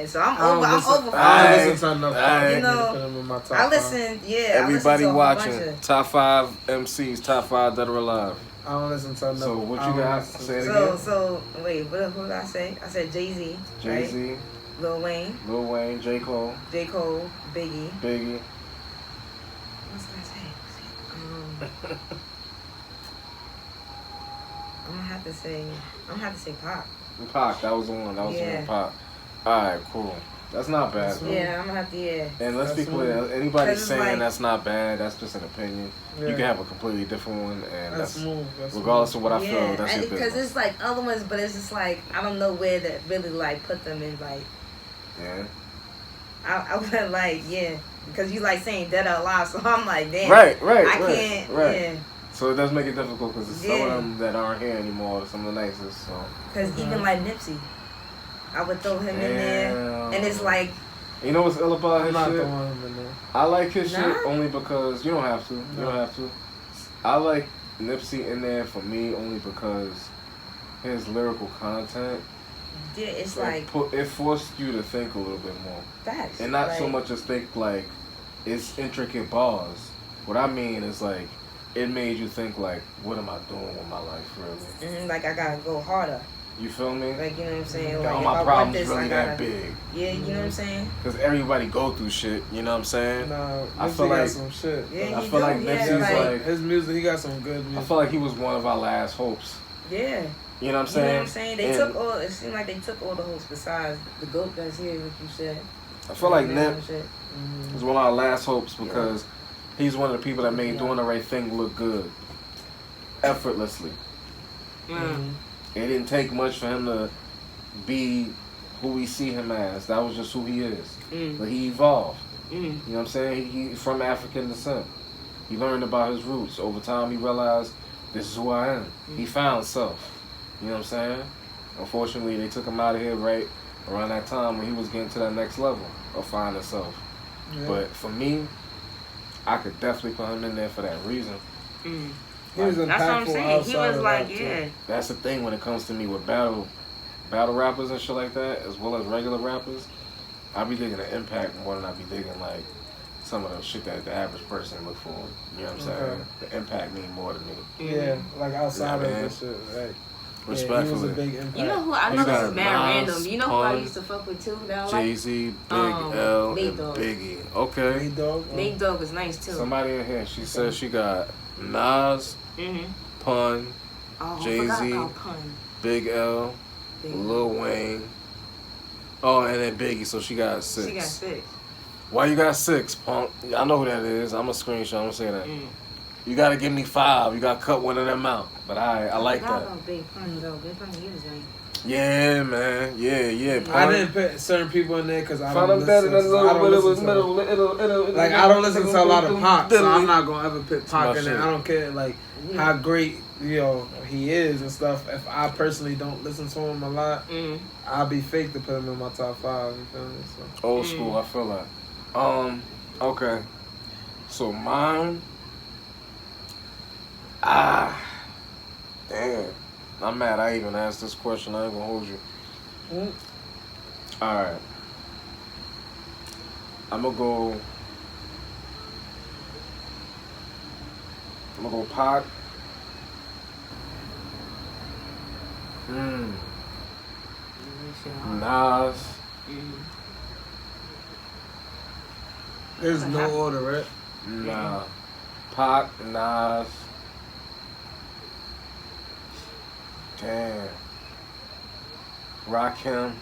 So I'm over. I don't listen to enough Pac. You know, to put him in my top I listen. five. Yeah, Everybody I listen to a watching. whole bunch of, Top 5 MCs. Top 5 that are alive. I don't listen to enough. So what you got? Say it so again. so wait, who did I say? I said Jay-Z. Jay-Z. Right? Lil Wayne. Lil Wayne. J. Cole. J. Cole. Biggie. Biggie. What was I say? I'm gonna have to say Pac. Pac, that was the one. That was the one. Pac. Alright, cool. That's not bad. Yeah, I'm gonna have to. And let's be clear. Anybody saying that's not bad, that's just an opinion. Yeah. You can have a completely different one, and that's regardless regardless of what I feel. That's your because business. it's like other ones, but it's just like I don't know where to really like put them in. Like, Yeah. I would like because you like saying dead or alive, so I'm like damn. Right. I can't. Right. Yeah. So it does make it difficult because some of them that aren't here anymore, some of the nicest. So. Because even like Nipsey, I would throw him in there, and it's like. You know what's ill about his shit? in there. I like his shit only because you don't have to. You don't have to. I like Nipsey in there for me only because his lyrical content. Yeah, it's like it forced you to think a little bit more. Facts. And not like, so much as think like it's intricate bars. What I mean is like it made you think like, what am I doing with my life really? like I gotta go harder. You feel me? Like, you know what I'm saying? All Like, my if I want problems this, really I that gotta, big. Yeah, you know what I'm saying? Because everybody go through shit. You know what I'm saying? No, I feel got like some shit. Yeah, I feel like Nipsey's like his music. He got some good music. I feel like he was one of our last hopes. Yeah. You know what I'm You saying? know what I'm saying? They took all. It seemed like they took all the hopes besides the goat that's here, like you said. I feel like Nip Mm-hmm. was one of our last hopes because he's one of the people that made doing the right thing look good, effortlessly. Mm. It didn't take much for him to be who we see him as. That was just who he is. But he evolved. You know what I'm saying? He from African descent. He learned about his roots. Over time, he realized this is who I am. He found self. You know what I'm saying? Unfortunately, they took him out of here right around that time when he was getting to that next level of finding self. Yeah. But for me, I could definitely put him in there for that reason. He was impactful. That's what I'm saying. He was like, too. That's the thing when it comes to me with battle rappers and shit like that, as well as regular rappers. I be digging the impact more than I be digging like some of the shit that the average person look for. You know what I'm saying? The impact mean more to me. Yeah, like outside Yeah, of man. this shit, right? Respectfully. Yeah, he was a big impact. You know who I You know got this is mad Nas, random. You know who I Pun, used to fuck with too that I like? Jay-Z, Big L, Nate and Dogg. Biggie. Okay. Nate Dogg. Nate Dogg was nice too. Somebody in here, she says she got Nas, Pun, Oh, I Jay-Z, forgot about Pun. Big L, Big Lil Wayne. Oh, and then Biggie, so she got 6. She got 6. Why you got 6, punk? I know who that is. I'm a screenshot. I'm gonna say that. You gotta give me 5. You gotta cut one of them out. But I like I forgot that. about Big Pun though. Big Pun is like. Yeah, man. Yeah. Pun. I didn't put certain people in there because I Find don't them better listen. than I don't little listen to. like I don't listen to a lot of Pac, so I'm not gonna ever put Pac in shit. there. I don't care like how great he is and stuff. If I personally don't listen to him a lot, I'll be fake to put him in my top 5. You feel me? So. Old school. I feel that. Okay. So mine. Damn. I'm mad I even asked this question. I ain't gonna hold you. Alright. I'm gonna go Pac. Nas. There's no order, right? Nah. Pac, Nas. Damn. Rakim.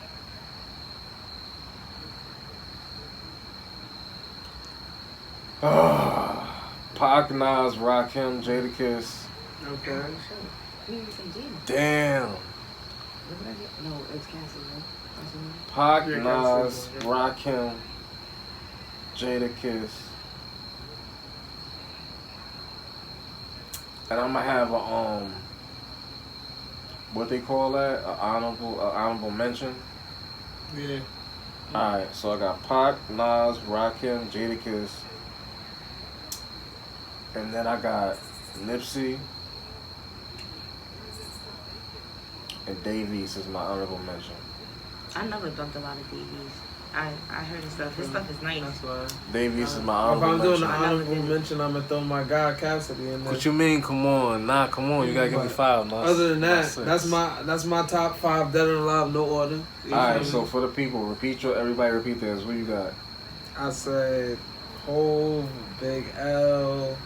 Pac, Nas, Rakim, Jadakiss. Okay. Damn. No, it's Cassie, right? Pac, Yeah, Nas, Cassie. Rakim, Jadakiss. And I'm gonna have a what they call that? An honorable mention. Yeah. Alright, so I got Pac, Nas, Rakim, Jadakiss. And then I got Nipsey and Davies is my honorable mention. I never dumped a lot of Davies. I heard his stuff. His stuff is nice. That's why. Davies is my If honorable I'm doing mention. the honorable mention, I'm gonna throw my guy Cassidy in there. What you mean? Come on, nah, come on. You gotta give me 5. Nah, Other than that, six. that's my top 5 dead or alive, no order. You All right, feel so me? for the people, everybody repeat this. What you got? I said Hove, Big L.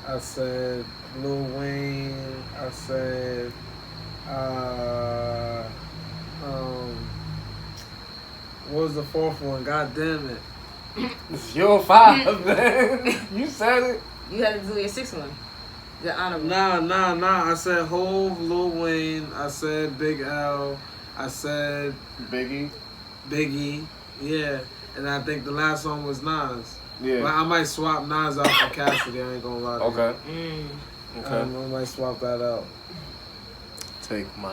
I said Lil Wayne. I said what was the 4th one? God damn it. It's your 5, man. You said it. You had to do your 6th one. The honorable. Nah. I said Hove, Lil Wayne. I said Big L. I said Biggie. Yeah. And I think the last one was Nas. Yeah. But I might swap Nas out for Cassidy. I ain't gonna lie to you. Okay. Okay. I might swap that out. Take my.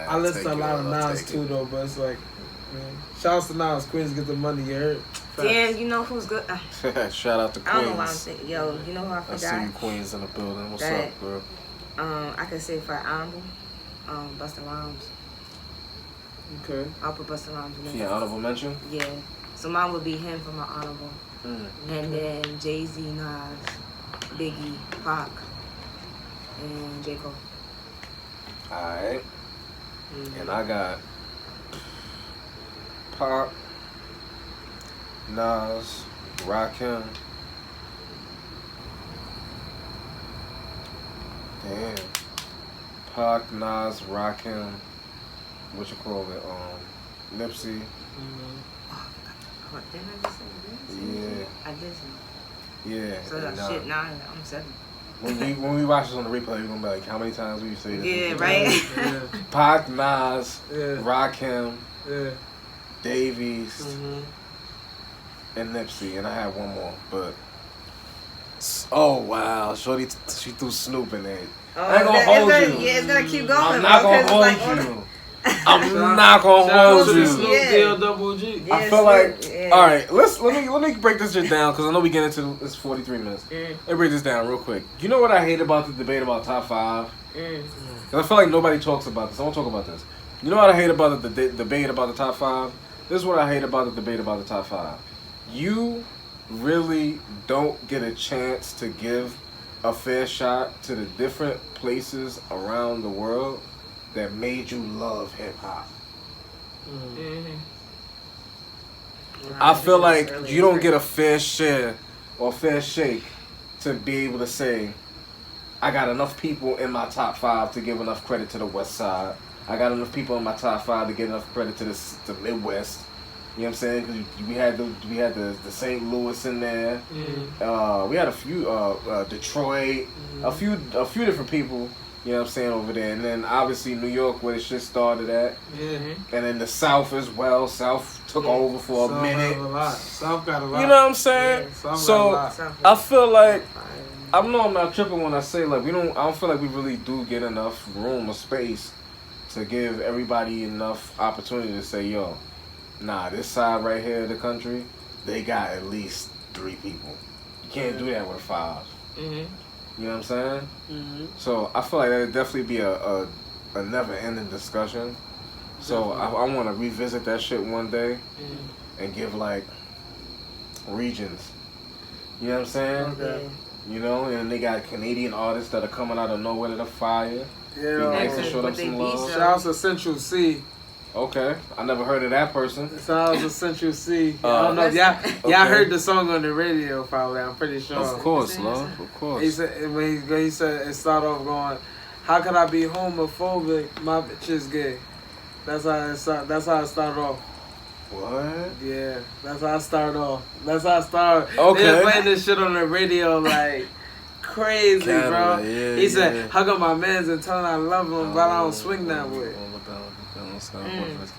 I listen to a lot of Nas too, though, but it's like, man, shouts to Nas. Queens get the money, you heard? Damn, you know who's good? Shout out to Queens. I don't know why I'm saying. Yo, you know who I I forgot? see you Queens in the building. What's That- up, girl? I could say for honorable, Busta Rhymes. Okay. I'll put Busta Rhymes in there. Yeah, honorable mention. Yeah. So mine would be him for my honorable. And then Jay-Z, Nas, Biggie, Pac, and J. Cole. Alright. And I got Pac, Nas, Rakim. Damn. Pac, Nas, Rakim. What you call it? Nipsey. What, didn't I just say this? Yeah. I did say. Yeah. So that and, shit, now I'm 7. when we watch this on the replay, we're gonna be like, how many times will you say this? Yeah, right? Yeah. Pac, Nas, Yeah. Rakim, Yeah. Davies, Mm-hmm. and Nipsey, and I had one more, but oh wow, Shorty, she threw Snoop in there. I ain't gonna hold you. Yeah, it's gonna keep going. I'm not gonna hold you. I'm not gonna hold Shout out to you. Snoop Yeah. D-O double G. Yeah, I feel like Snoop, yeah. all right. Let me break this shit down because I know we get into this 43 minutes. Let me break this down real quick. You know what I hate about the debate about top 5? Because I feel like nobody talks about this. I want to talk about this. You know what I hate about the debate about the top 5? This is what I hate about the debate about the top 5. You really don't get a chance to give a fair shot to the different places around the world that made you love hip hop. I feel like you don't get a fair share or fair shake to be able to say, I got enough people in my top 5 to give enough credit to the West Side. I got enough people in my top 5 to give enough credit to the Midwest. You know what I'm saying? Cause we had the St. Louis in there. We had a few Detroit, a few different people. You know what I'm saying, over there. And then obviously New York where the shit started at. Yeah. And then the South as well. South took over for a minute. South got a lot. You know what I'm saying? Yeah, South so got a lot. I feel like I know I'm not tripping when I say like I don't feel like we really do get enough room or space to give everybody enough opportunity to say, yo, nah, this side right here of the country, they got at least 3 people. You can't do that with a 5. You know what I'm saying? Mm-hmm. So I feel like that'd definitely be a never-ending discussion. So I want to revisit that shit one day and give like regions. You know what I'm saying? Okay. You know, and they got Canadian artists that are coming out of nowhere that are fire. Yeah. Be nice Yeah, to show them but they some beat love. some- Shout out to Central C. Okay, I never heard of that person. Shout out to Central C. I don't know. Y'all Okay. heard the song on the radio probably. I'm pretty sure. Of course, love. Of course. He said when he said it started off going, how could I be homophobic? My bitch is gay. That's how it started. That's how it started off. What? Yeah, that's how I started off. That's how I started. Okay. They was playing this shit on the radio like crazy, Canada, bro. yeah, He said, yeah. how come my man's and telling I love him, but I don't swing that way.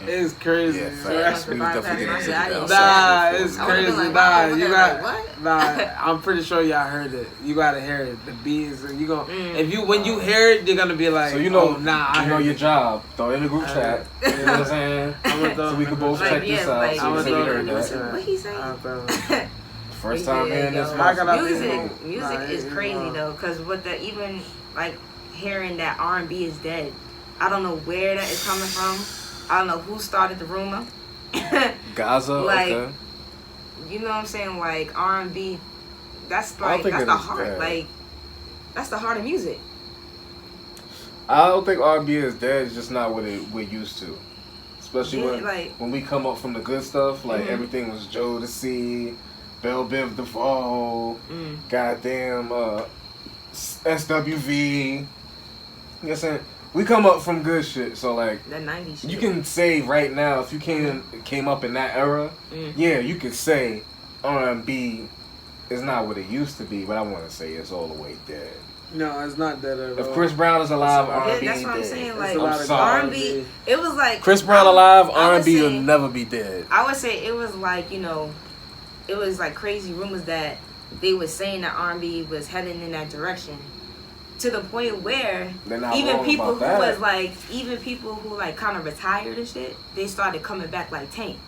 It's crazy. Yeah, bro. facts. We definitely get into that. Nah, it's I would've crazy. been like, Nah, wow, you okay, got. like, what? Nah, I'm pretty sure y'all heard it. You gotta hear it. The beats. You gonna if you when you hear it, you're gonna be like, So you know, oh, nah, I you know heard your it. job. Throw it in the group chat. You know what I'm saying? So we can both Like, check yeah, this out. like, So we I'm can gonna hear throw it that. What he say? First time hearing this. How can I be Music wrong? Nah, is it's crazy wrong. though, cause with the even like hearing that R&B is dead, I don't know where that is coming from. I don't know who started the rumor. Gaza. Like, Okay. you know what I'm saying? Like R&B, that's I don't like think that's it the is heart. dead. Like that's the heart of music. I don't think R&B is dead. It's just not what we're used to. Especially Yeah, when like- when we come up from the good stuff, like everything was Joe to C, Bell Biv DeVoe, goddamn SWV. You know what I'm saying? We come up from good shit, so like That 90s shit. you can say right now if you came up in that era, yeah, you could say R&B is not what it used to be, but I want to say it's all the way dead. No, it's not that at all. If Chris Brown is alive, Yeah, R&B that's ain't what I'm dead. saying. It's Like a lot of sorry. R&B, it was like Chris Brown alive, I would R&B will say- never be dead. I would say it was like, you know, it was like crazy rumors that they were saying that R&B was heading in that direction, to the point where They're not even wrong people who about that. was like, even people who like kind of retired and shit, they started coming back like Tank.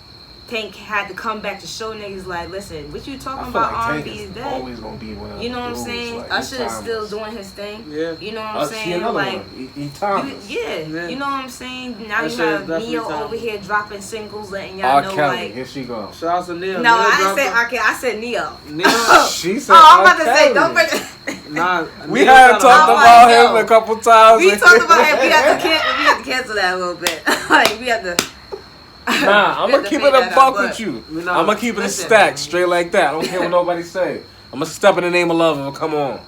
Tank had to come back to show niggas like, listen, what you talking I feel about? like R&B Tank is is dead. always gonna be one of You know what I'm those, saying? like, Usher is timeless. still doing his thing. Yeah. You know what I'm See saying? another Like, one. He timeless. yeah, Yeah. you know what I'm saying? Now That you shit is have definitely Neo timeless. over here dropping singles, letting y'all R. know Kelly, like. here she goes. Shout out to Neil. No, Neil I didn't dropped say a- R. Kelly. I said Neo. Neil. She said Oh, I'm R. about to say, Kelly. don't bring. Nah, We Neil had got a- talked Oh, about like, him yo. a couple times. We talked about it. We have to cancel that a little bit. Like we have to. Nah, I'm we have gonna to keep fade it a that buck out, with but- you. No, I'm gonna keep it a listen. stack, straight like that. I don't care what nobody say. I'm gonna step in the name of love. Come on.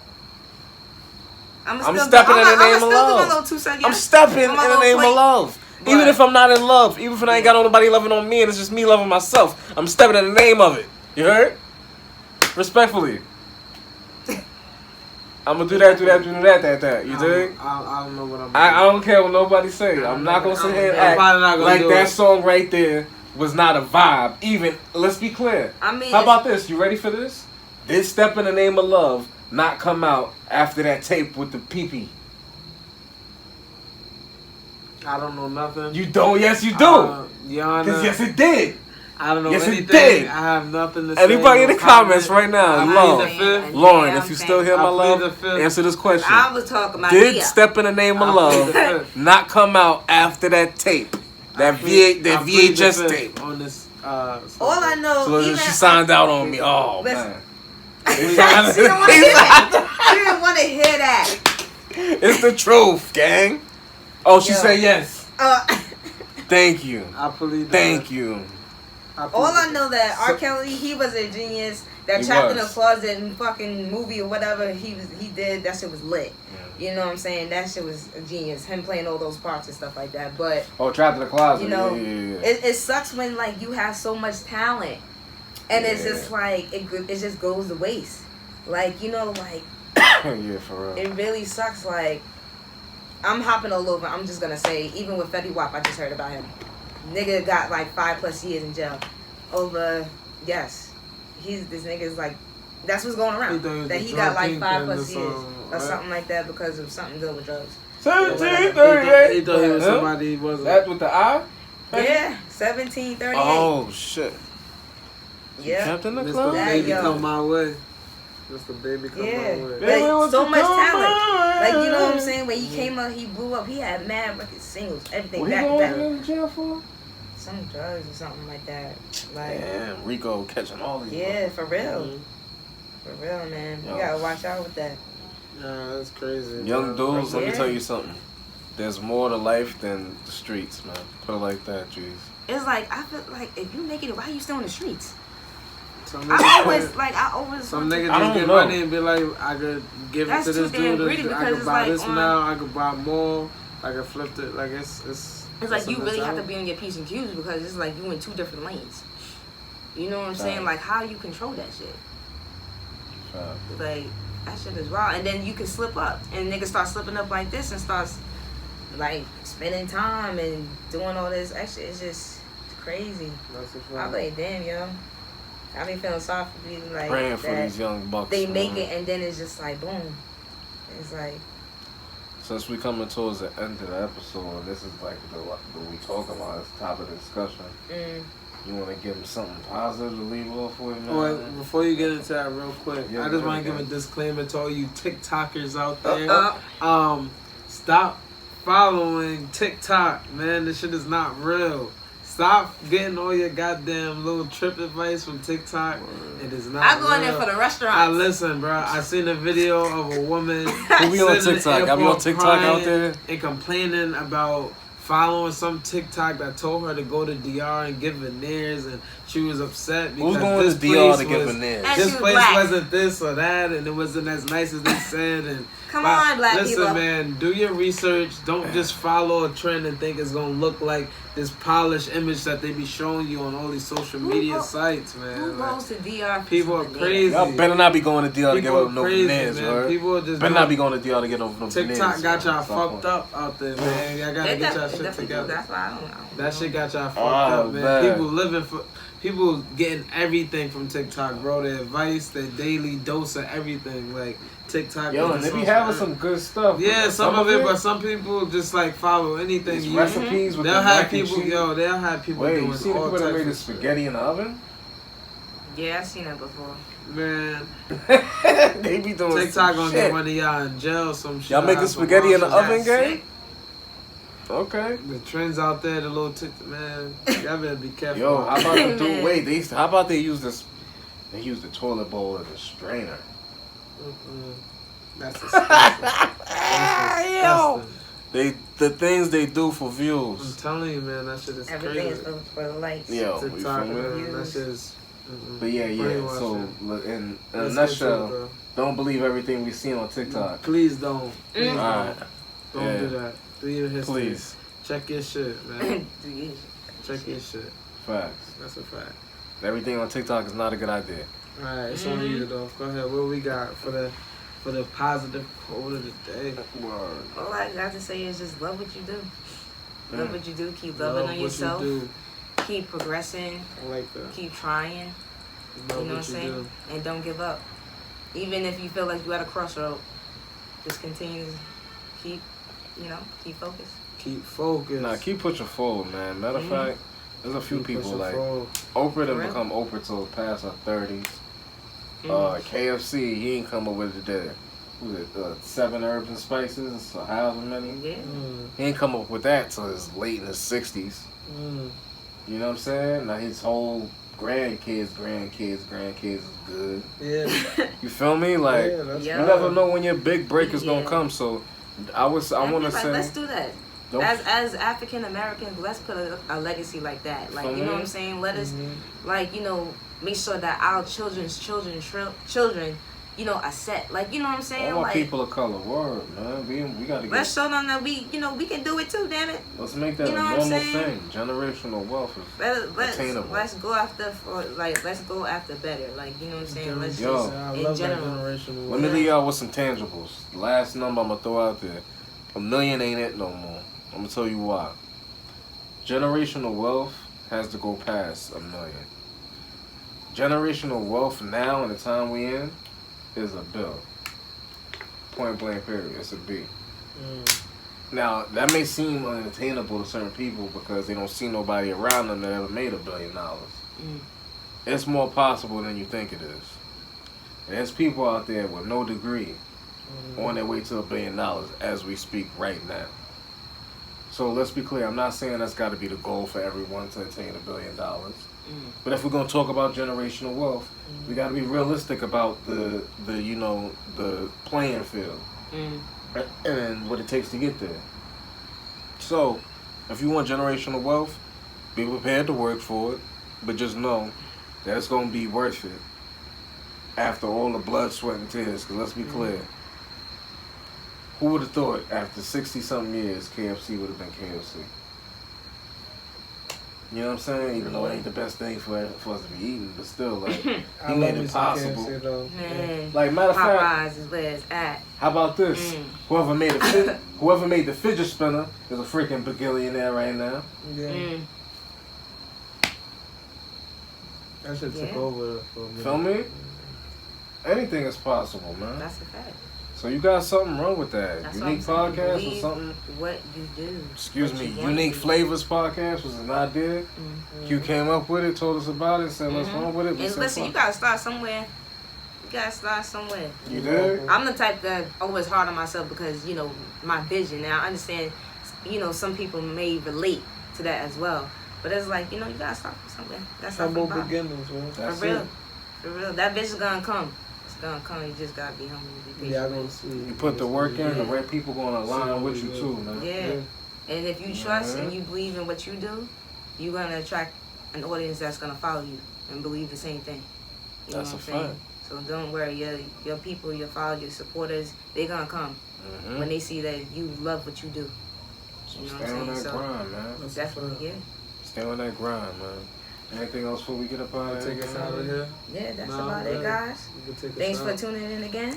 I'm stepping in the name of love. I'm stepping in the name of love. Even But- if I'm not in love, even if I ain't got nobody loving on me and it's just me loving myself, I'm stepping in the name of it. You heard? Respectfully. I'm gonna do that. You dig? I don't know what I'm. I don't care what nobody say. I'm not gonna sit here and I'm probably not act gonna like do that it. song right there was not a vibe. Even, let's be clear. I mean, How about this? You ready for this? Did Step in the Name of Love not come out after that tape with the pee-pee? I don't know nothing. You don't? Yes, you do. Yana, Because yes, it did. I don't know yes, it anything. did. I have nothing to say. Anybody in no the comments right now, I love. plead the fifth. Lauren, Yeah, if you I'm still hear saying. my I plead the love, fifth. answer this question. I was talking about Did Nia. Step in the Name of I Love plead the fifth. not come out after that tape? That I plead the VHS fifth tape. on this. All I know, So even she signed out on me. Oh, Listen. man. she didn't want to hear that. She didn't want to hear that. It's the truth, gang. Oh, she Yo. said yes. Thank you. I plead the Thank fifth. you. I plead All the I fifth. know that R. Kelly, he was a genius. That He Trapped in a was. Closet and fucking movie or whatever he did, that shit was lit. You know what I'm saying? That shit was a genius. Him playing all those parts and stuff like that. But Oh, Trapped in the Closet. you know, yeah. it sucks when like you have so much talent, and it's Yeah. just like it just goes to waste. Like you know, like Yeah, for real. it really sucks. Like I'm hopping all over. I'm just gonna say, even with Fetty Wap, I just heard about him. Nigga got like 5+ years in jail over this nigga's like that's what's going He around. thought he was That the he got like drug 5+ kingpin or years something, or right? something like that because of something to do with drugs. 1738. He thought he was Huh? somebody he wasn't. That with the I? Yeah, 1738. Oh, shit. yeah. Trapped in the Mr. Closet? That, Baby yo. come my way. Just the baby come Yeah, out with. Baby, like, what so you much doing? talent. Like, you know what I'm saying? When he came up, he blew up. He had mad record singles, everything What he back to going back. to jail for? Some drugs or something like that. Like, Damn, Rico catching all these. yeah, for real. Mhm. For real, man. Yo. You gotta watch out with that. Yeah, that's crazy. Young bro. dudes, let me Yeah. tell you something. There's more to life than the streets, man. Put it like that, jeez. It's like, I feel like if you make it, why are you still in the streets? Some I niggas, always, like, I always some want to- niggas I just don't get know. money and be like, I could give That's it to too this damn dude. greedy I because could it's buy like this on- now. I could buy more. I could flip it. Like it's It's like a you really have to mentality. be on your P's and Q's because it's like you in two different lanes. You know what I'm saying? Right. Like, how you control that shit? Like, that shit is wild. And then you can slip up. And niggas start slipping up like this and starts, like, spending time and doing all this extra. It's just crazy. That's a I fact. like, damn, yo. I be feeling sorry for people like Praying for that. these young bucks. They make man. it and then it's just like, boom. It's like, Since we coming towards the end of the episode, and this is like the we talk about this topic of discussion. You want to give them something positive to leave off with, man? Well, before you get into that real quick, Yeah, I just go want to ahead. give a disclaimer to all you TikTokers out there. Stop following TikTok, man. This shit is not real. Stop getting all your goddamn little trip advice from TikTok. It is not I go in real. there for the restaurant. I listen, bro. I seen a video of a woman Who be on sitting in the TikTok? I be on airport TikTok out crying there. and complaining about following some TikTok that told her to go to DR and get veneers, and she was upset because Who's going this to DR to place get was- veneers? And This she was place black. wasn't this or that, and it wasn't as nice as they said. And Come on, black listen, people. man, do your research. Don't just follow a trend and think it's gonna look like this polished image that they be showing you on all these social Who media go- sites, Who man. Like, goes to DR? for people are some crazy. Y'all better not be going to DR to get people are no crazy, veneers, man. right? People are just Better not be doing- going to DR to get no veneers. TikTok got y'all Stop fucked playing. up out there, man. Y'all gotta They get y'all definitely- shit definitely do. together. That's why I don't know. That shit got y'all fucked Oh, up, man. man. People living for, people getting everything from TikTok, bro. Their advice, their daily dose of everything. Like TikTok. Yo, is and the they be source having of some good stuff. Yeah, but some of it, but some people just like follow anything. These You, recipes with they'll the have mac and people, cheese. yo, they'll have people Wait, doing you see the all people that types made the of shit. spaghetti in the oven? Yeah, I've seen that before. Man, They be doing TikTok some gonna shit. get one of y'all in jail. Some shit. Y'all making Have some spaghetti in the monsters. oven, That's gang? sick. Okay. The trends out there, the little TikTok, man. Y'all better be careful. Yo, how about the dude? Man. Wait, how about they use this? They use the toilet bowl as a strainer. Mm-mm. That's disgusting. That's Yo. disgusting. The things they do for I'm views. telling you, man, that shit is Everything is crazy. for the likes. Yo, you TikTok, feel me? man, that shit is. But yeah. So brainwashing. in a Let's get to it, nutshell, though. don't believe everything we see on TikTok. Please don't. Please Mm. don't. Alright. Don't Yeah. do that. Do your history. Please. Check your shit, man. Dude, Check your shit. Facts. That's a fact. Everything on TikTok is not a good idea. Alright, it's on you though. Go ahead. What we got for the positive quote of the day? Word. all I got to say is just love what you do. Love Mm. what you do. Keep Love loving on what yourself. you do. Keep progressing. I like that. Keep trying. Love You know what I'm what you saying? do. And don't give up. Even if you feel like you're at a crossroad, just continue to keep focused. Keep focused. Nah, keep pushing forward, man. Matter of fact, there's a few Keep people pushing like forward. Oprah done For real? become Oprah till past her 30s. Mm. KFC, he ain't come up with it there. Who was it? 7 herbs and spices, or however many. Yeah. He ain't come up with that till his late in his 60s. You know what I'm saying? Now his whole grandkids is good. Yeah. You feel me? Like, yeah, that's Yeah. you never know when your big break is gonna Yeah. come. So, I want to Like, say, let's do that. don't As African Americans, let's put a legacy like that. Like, you know what I'm saying? Let us, like, make sure that our children's children, are set. Like, you know what I'm saying? all my Like, people of color, word, man. We gotta get. let's show them that we can do it too. Damn it. Let's make that You know a what I'm normal saying? thing. Generational wealth is attainable. Let's go after let's go after better. Like, you know what I'm saying? Let's Yo. just I in love that general. generational. Let me Yeah. leave y'all with some tangibles. Last number I'm gonna throw out there. 1 million ain't it no more. I'm gonna tell you why. Generational wealth has to go past 1 million. Generational wealth now in the time we in is a bill. Point blank period. It's a B. Now that may seem unattainable to certain people because they don't see nobody around them that ever made $1 billion. Mm. It's more possible than you think it is. And there's people out there with no degree on their way to $1 billion as we speak right now. So let's be clear. I'm not saying that's got to be the goal for everyone to attain $1 billion. But if we're gonna talk about generational wealth, we got to be realistic about the playing field and what it takes to get there. So, if you want generational wealth, be prepared to work for it, but just know that it's gonna be worth it after all the blood, sweat, and tears. Because let's be clear. Who would have thought after 60-something years KFC would have been KFC? You know what I'm saying? Even though it ain't the best thing for us to be eating, but still, like, he made it possible. Man, Like, matter of fact, Popeyes is where it's at. how about this? Whoever made the fidget spinner is a freaking billionaire right now. Yeah. That shit took over for me. Feel me? Anything is possible, man. That's a fact. So you got something wrong with that. That's Unique what I'm saying. podcast or Believe something? What you do. Excuse what me. you want Unique to do. Flavorz podcast was an idea. Q came up with it, told us about it, said let's run with it. We And said, listen, fuck. you gotta start somewhere. You gotta start somewhere. You did? I'm the type that always hard on myself because, my vision. Now I understand, some people may relate to that as well. But it's like, you gotta start from somewhere. That's how Humble we beginnings, man. For That's real. it. For real. That vision's gonna come. It's gonna come. You just gotta be humble and be patient. Yeah, I'm gonna see. You put the work in, the right people gonna align with you Yeah. too, man. Yeah. And if you trust and you believe in what you do, you're gonna attract an audience that's gonna follow you and believe the same thing. You That's know a what I'm saying? fact. So don't worry, your people, your followers, your supporters, they're gonna come when they see that you love what you do. So You know stay what I'm on saying? that So grind, man. definitely, yeah. Stay on that grind, man. Anything else before we get up out of here? Take us out of here. Yeah, that's Nah, about it, man. guys. You can take us Thanks for out. tuning in again.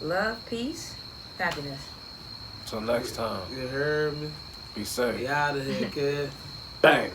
Love, peace, happiness. Till next time. You heard me? Be safe. We out of here, kid. Bang.